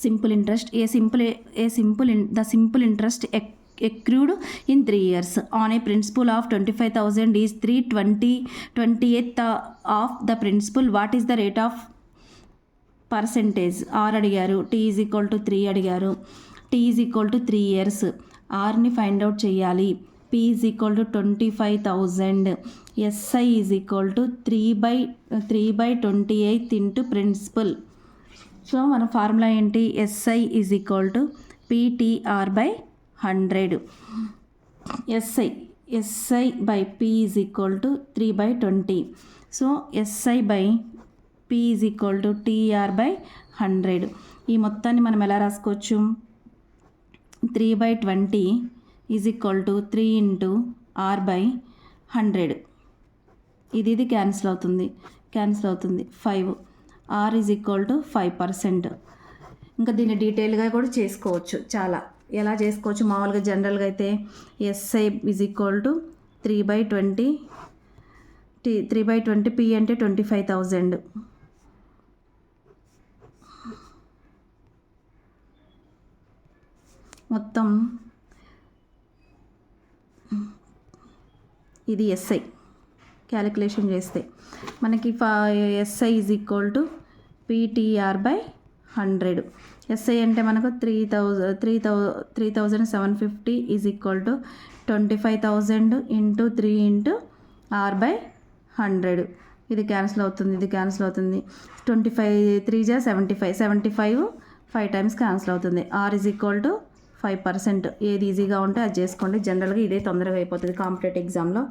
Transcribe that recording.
Simple interest the simple interest accrued in 3 years on a principal of 25,000 is 3/20th of the principal. What is the rate of percentage? R అడిగారు, T is equal to 3 అడిగారు. T is equal to 3 years. Rని find out చేయాలి. P is equal to 25,000. SI is equal to 3/28 into principal. So మన formula ఏంటి? SI is equal to PTR by 100. SI by P is equal to 3/20. So SI by P is equal to TR by 100. ఈ మొత్తాన్ని మనం ఎలా రాసుకోవచ్చు? 3/20 is equal to 3 into R by 100. ఇది cancel అవుతుంది. 5. R is equal to 5%. ఇంకా దీన్ని డీటెయిల్గా కూడా చేసుకోవచ్చు. చాలా ఎలా చేసుకోవచ్చు? మామూలుగా జనరల్గా అయితే SI is equal to 3/20. 3/20 P అంటే 25,000. మొత్తం ఇది SI క్యాలిక్యులేషన్ చేస్తే మనకి SI is equal to PTR by 100. SI అంటే మనకు 3,750 is equal to 25,000 into 3 into R by 100. ఇది క్యాన్సిల్ అవుతుంది. 25 3 జా 75 5 టైమ్స్ క్యాన్సిల్ అవుతుంది. R is equal to 5%. ఏది ఈజీగా ఉంటే అది చేసుకోండి. జనరల్గా ఇదే తొందరగా అయిపోతుంది కాంపిటేటివ్ ఎగ్జామ్లో.